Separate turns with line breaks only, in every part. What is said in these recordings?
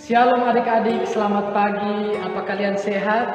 Shalom adik-adik, selamat pagi. Apa kalian sehat?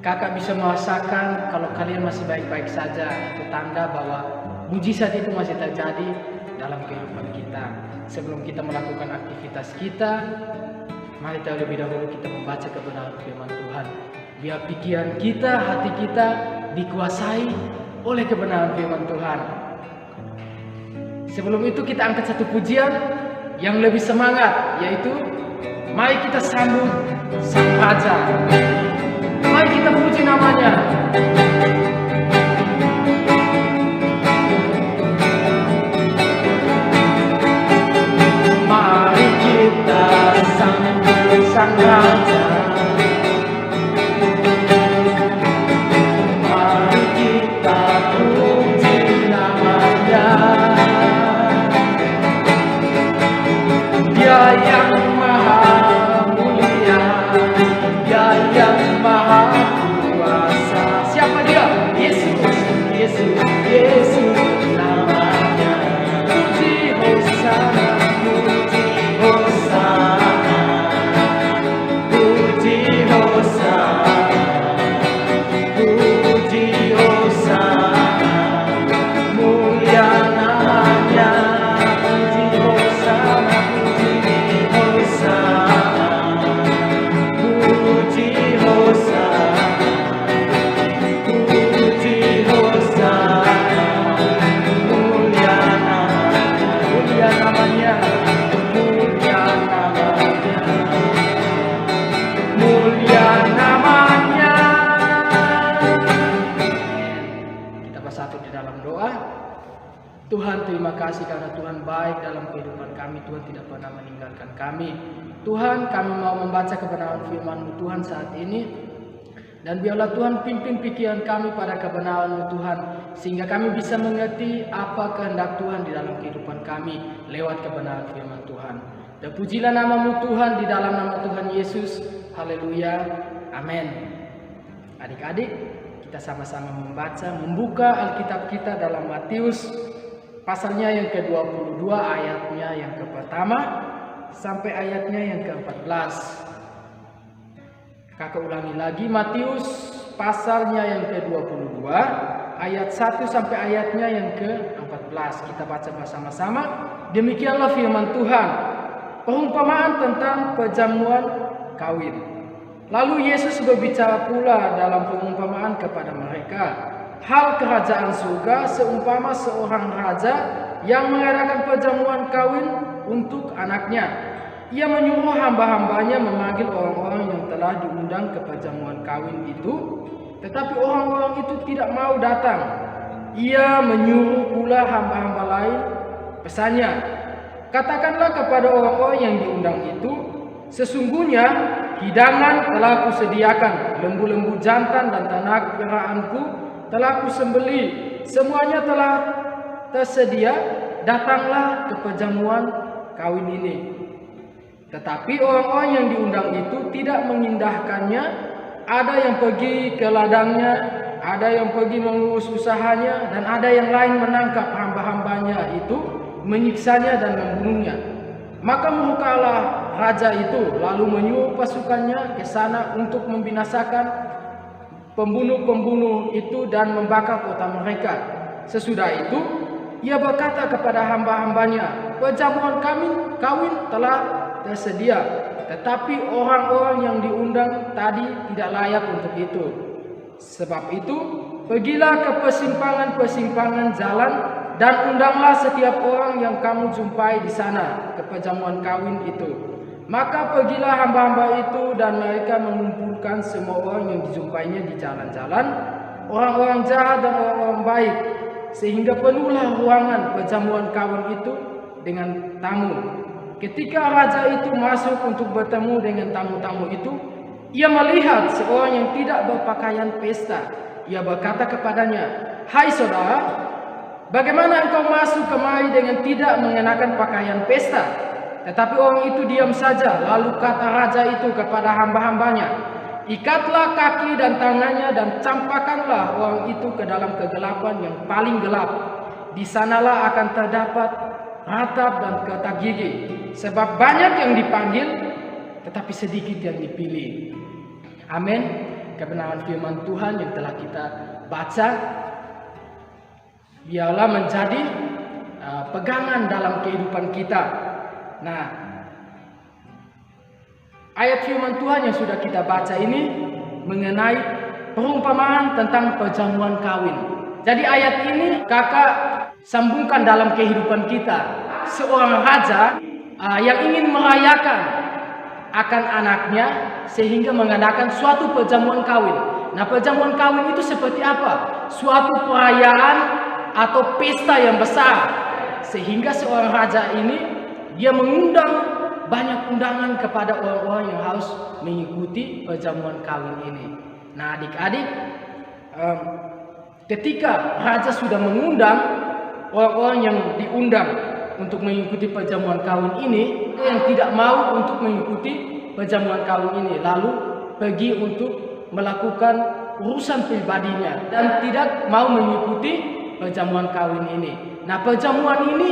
Kakak bisa merasakan kalau kalian masih baik-baik saja. Itu tanda bahwa mujizat itu masih terjadi dalam kehidupan kita. Sebelum kita melakukan aktivitas kita, mari terlebih dahulu kita membaca kebenaran firman Tuhan. Biar pikiran kita, hati kita dikuasai oleh kebenaran firman Tuhan. Sebelum itu kita angkat satu pujian yang lebih semangat, yaitu mari kita sambut Sang Raja. Mari kita puji namanya. Mari kita sambut Sang Raja. Mari kita puji namanya. Dia yang maha mulia, Dia yang maha kuasa. Siapa dia? Yesus, Yesus, Yesus namanya. Puji Hosana, puji Hosana, puji Hosana, puji Hosana, mulia namanya. Puji Hosana, Tuhan, terima kasih karena Tuhan baik dalam kehidupan kami. Tuhan tidak pernah meninggalkan kami. Tuhan, kami mau membaca kebenaran firman-Mu Tuhan saat ini. Dan biarlah Tuhan pimpin pikiran kami pada kebenaran-Mu Tuhan. Sehingga kami bisa mengerti apa kehendak Tuhan di dalam kehidupan kami lewat kebenaran firman Tuhan. Dan pujilah nama-Mu Tuhan di dalam nama Tuhan Yesus. Haleluya. Amin. Adik-adik, kita sama-sama membuka Alkitab kita dalam Matius pasalnya yang ke-22, ayatnya yang ke-pertama sampai ayatnya yang ke-14. Kakak ulangi lagi, Matius pasalnya yang ke-22, ayat 1 sampai ayatnya yang ke-14. Kita baca bersama-sama. Demikianlah firman Tuhan. Perumpamaan tentang perjamuan kawin. Lalu Yesus berbicara pula dalam perumpamaan kepada mereka. Hal kerajaan surga seumpama seorang raja yang mengadakan perjamuan kawin untuk anaknya. Ia menyuruh hamba-hambanya memanggil orang-orang yang telah diundang ke perjamuan kawin itu, tetapi orang-orang itu tidak mau datang. Ia menyuruh pula hamba-hamba lain, pesannya, katakanlah kepada orang-orang yang diundang itu, sesungguhnya hidangan telah kusediakan, lembu-lembu jantan dan ternak peliharanku telah kusembeli, semuanya telah tersedia, datanglah ke perjamuan kawin ini. Tetapi orang-orang yang diundang itu tidak mengindahkannya. Ada yang pergi ke ladangnya, ada yang pergi mengurus usahanya, dan ada yang lain menangkap hamba-hambanya itu, menyiksanya dan membunuhnya. Maka murkalah raja itu, lalu menyuruh pasukannya ke sana untuk membinasakan pembunuh-pembunuh itu dan membakar kota mereka. Sesudah itu, ia berkata kepada hamba-hambanya, perjamuan kawin telah tersedia, tetapi orang-orang yang diundang tadi tidak layak untuk itu. Sebab itu, pergilah ke persimpangan-persimpangan jalan dan undanglah setiap orang yang kamu jumpai di sana ke perjamuan kawin itu. Maka pergilah hamba-hamba itu dan mereka mengumpulkan semua orang yang dijumpainya di jalan-jalan, orang-orang jahat dan orang-orang baik, sehingga penuhlah ruangan perjamuan kawin itu dengan tamu. Ketika raja itu masuk untuk bertemu dengan tamu-tamu itu, ia melihat seorang yang tidak berpakaian pesta. Ia berkata kepadanya, "Hai saudara, bagaimana engkau masuk kemari dengan tidak mengenakan pakaian pesta?" Tetapi orang itu diam saja. Lalu kata raja itu kepada hamba-hambanya, ikatlah kaki dan tangannya dan campakkanlah orang itu ke dalam kegelapan yang paling gelap. Di sanalah akan terdapat ratap dan kata gigi. Sebab banyak yang dipanggil, tetapi sedikit yang dipilih. Amin. Kebenaran firman Tuhan yang telah kita baca biarlah menjadi pegangan dalam kehidupan kita. Nah, ayat firman Tuhan yang sudah kita baca ini mengenai perumpamaan tentang perjamuan kawin. Jadi ayat ini kakak sambungkan dalam kehidupan kita. Seorang raja yang ingin merayakan akan anaknya sehingga mengadakan suatu perjamuan kawin. Nah, perjamuan kawin itu seperti apa? Suatu perayaan atau pesta yang besar. Sehingga seorang raja ini dia mengundang banyak undangan kepada orang-orang yang harus mengikuti perjamuan kawin ini. Nah, adik-adik, ketika raja sudah mengundang orang-orang yang diundang untuk mengikuti perjamuan kawin ini, yang tidak mau untuk mengikuti perjamuan kawin ini, lalu pergi untuk melakukan urusan pribadinya dan tidak mau mengikuti perjamuan kawin ini. Nah, perjamuan ini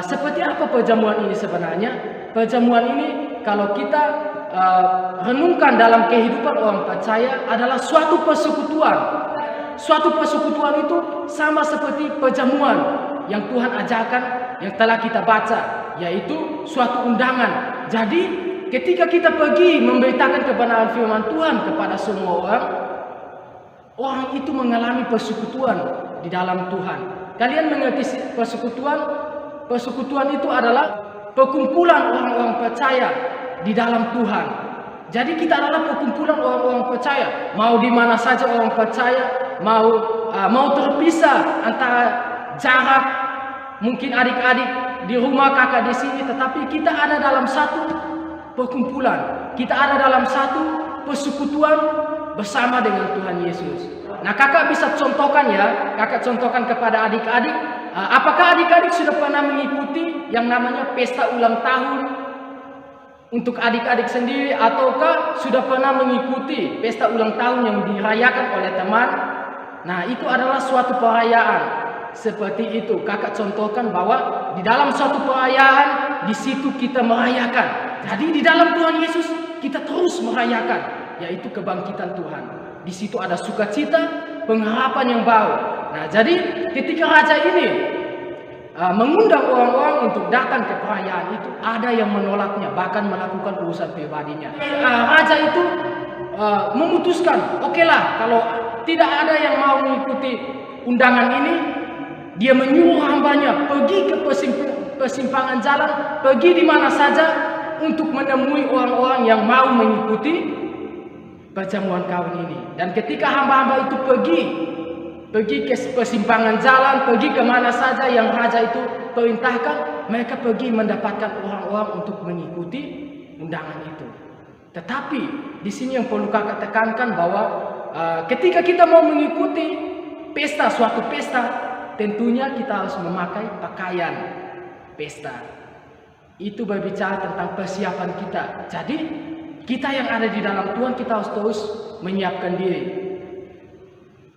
seperti apa perjamuan ini sebenarnya? Perjamuan ini kalau kita renungkan dalam kehidupan orang percaya adalah suatu persekutuan. Suatu persekutuan itu sama seperti perjamuan yang Tuhan ajarkan yang telah kita baca, yaitu suatu undangan. Jadi ketika kita pergi memberitakan kebenaran firman Tuhan kepada semua orang, orang itu mengalami persekutuan di dalam Tuhan. Kalian mengerti persekutuan? Persekutuan itu adalah perkumpulan orang-orang percaya di dalam Tuhan. Jadi kita adalah perkumpulan orang-orang percaya. Mau di mana saja orang percaya, mau terpisah antara jarak, mungkin adik-adik di rumah, kakak di sini, tetapi kita ada dalam satu perkumpulan. Kita ada dalam satu persekutuan bersama dengan Tuhan Yesus. Nah, kakak bisa contohkan ya, kakak contohkan kepada adik-adik. Apakah adik-adik sudah pernah mengikuti yang namanya pesta ulang tahun untuk adik-adik sendiri, ataukah sudah pernah mengikuti pesta ulang tahun yang dirayakan oleh teman? Nah, itu adalah suatu perayaan. Seperti itu, kakak contohkan bahwa di dalam suatu perayaan, di situ kita merayakan. Jadi di dalam Tuhan Yesus kita terus merayakan, yaitu kebangkitan Tuhan. Di situ ada sukacita, pengharapan yang baru. Nah, jadi ketika raja ini mengundang orang-orang untuk datang ke perayaan itu, ada yang menolaknya, bahkan melakukan urusan pribadinya. Raja itu memutuskan, okelah, kalau tidak ada yang mau mengikuti undangan ini, dia menyuruh hambanya pergi ke persimpangan jalan, pergi di mana saja untuk menemui orang-orang yang mau mengikuti perjamuan kawin ini. Dan ketika hamba-hamba itu pergi ke persimpangan jalan, pergi kemana saja yang raja itu perintahkan, mereka pergi mendapatkan orang-orang untuk mengikuti undangan itu. Tetapi di sini yang perlu kakak tekankan bahwa ketika kita mau mengikuti pesta, suatu pesta, tentunya kita harus memakai pakaian pesta. Itu berbicara tentang persiapan kita. Jadi kita yang ada di dalam Tuhan, kita harus terus menyiapkan diri.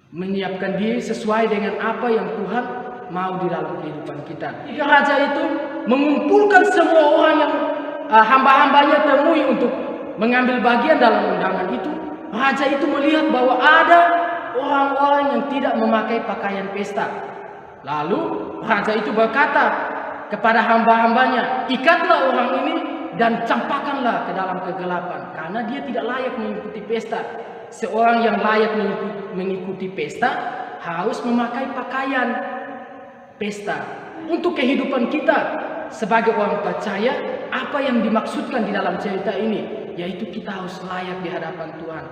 Menyiapkan diri sesuai dengan apa yang Tuhan mau di dalam kehidupan kita. Jika raja itu mengumpulkan semua orang yang hamba-hambanya temui untuk mengambil bagian dalam undangan itu, raja itu melihat bahwa ada orang-orang yang tidak memakai pakaian pesta. Lalu raja itu berkata kepada hamba-hambanya, ikatlah orang ini dan campakkanlah ke dalam kegelapan, karena dia tidak layak mengikuti pesta. Seorang yang layak mengikuti pesta harus memakai pakaian pesta. Untuk kehidupan kita sebagai orang percaya, apa yang dimaksudkan di dalam cerita ini, yaitu kita harus layak di hadapan Tuhan.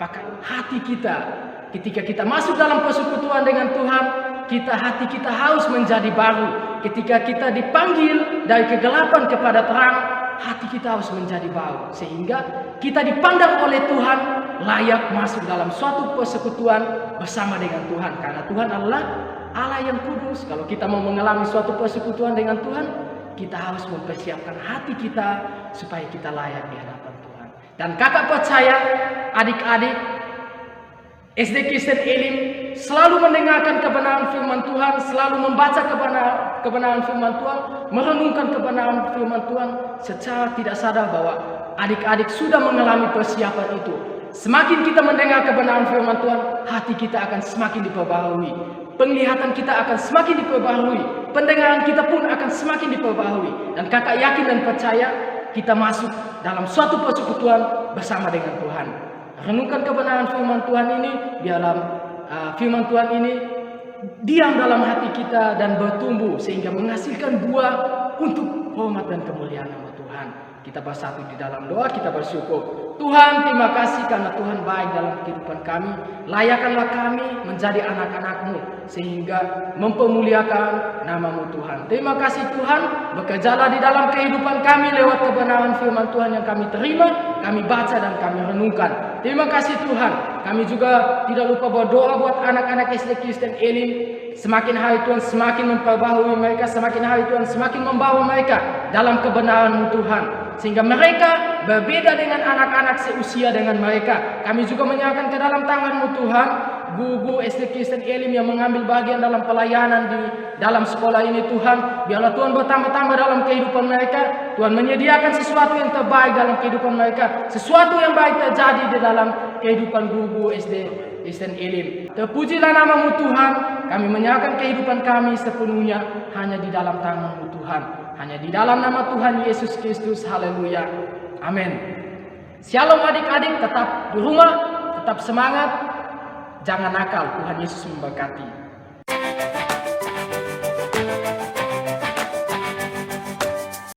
Pakai hati kita. Ketika kita masuk dalam persekutuan dengan Tuhan, hati kita harus menjadi baru. Ketika kita dipanggil dari kegelapan kepada terang, hati kita harus menjadi baru. Sehingga kita dipandang oleh Tuhan layak masuk dalam suatu persekutuan bersama dengan Tuhan. Karena Tuhan adalah Allah yang kudus. Kalau kita mau mengalami suatu persekutuan dengan Tuhan, kita harus mempersiapkan hati kita supaya kita layak di hadapan Tuhan. Dan kakak percaya, adik-adik SD Kristen Elim selalu mendengarkan kebenaran firman Tuhan, selalu membaca kebenaran firman Tuhan, merenungkan kebenaran firman Tuhan, secara tidak sadar bahwa adik-adik sudah mengalami persiapan itu. Semakin kita mendengar kebenaran firman Tuhan, hati kita akan semakin diperbaharui. Penglihatan kita akan semakin diperbaharui. Pendengaran kita pun akan semakin diperbaharui. Dan kakak yakin dan percaya kita masuk dalam suatu persekutuan bersama dengan Tuhan. Renungkan kebenaran firman Tuhan ini, biarlah firman Tuhan ini diam dalam hati kita dan bertumbuh sehingga menghasilkan buah untuk hormat dan kemuliaan nama Tuhan. Kita bersatu di dalam doa, kita bersyukur. Tuhan, terima kasih karena Tuhan baik dalam kehidupan kami. Layakkanlah kami menjadi anak-anak-Mu sehingga mempermuliakan nama-Mu Tuhan. Terima kasih Tuhan, bekerjalah di dalam kehidupan kami lewat kebenaran firman Tuhan yang kami terima, kami baca dan kami renungkan. Terima kasih Tuhan. Kami juga tidak lupa berdoa buat anak-anak SD Kristen Elim. Semakin hari Tuhan semakin memperbaharui mereka, semakin hari Tuhan semakin membawa mereka dalam kebenaran-Mu Tuhan. Sehingga mereka berbeda dengan anak-anak seusia dengan mereka. Kami juga menyerahkan ke dalam tangan-Mu Tuhan, guru SD Kristen Elim yang mengambil bagian dalam pelayanan di dalam sekolah ini Tuhan. Biarlah Tuhan bertambah-tambah dalam kehidupan mereka. Tuhan menyediakan sesuatu yang terbaik dalam kehidupan mereka. Sesuatu yang baik terjadi di dalam kehidupan guru SD Kristen Elim. Terpujilah nama-Mu Tuhan. Kami menyerahkan kehidupan kami sepenuhnya hanya di dalam tangan-Mu Tuhan. Hanya di dalam nama Tuhan Yesus Kristus. Haleluya. Amin. Shalom adik-adik, tetap di rumah, tetap semangat. Jangan nakal. Tuhan Yesus memberkati.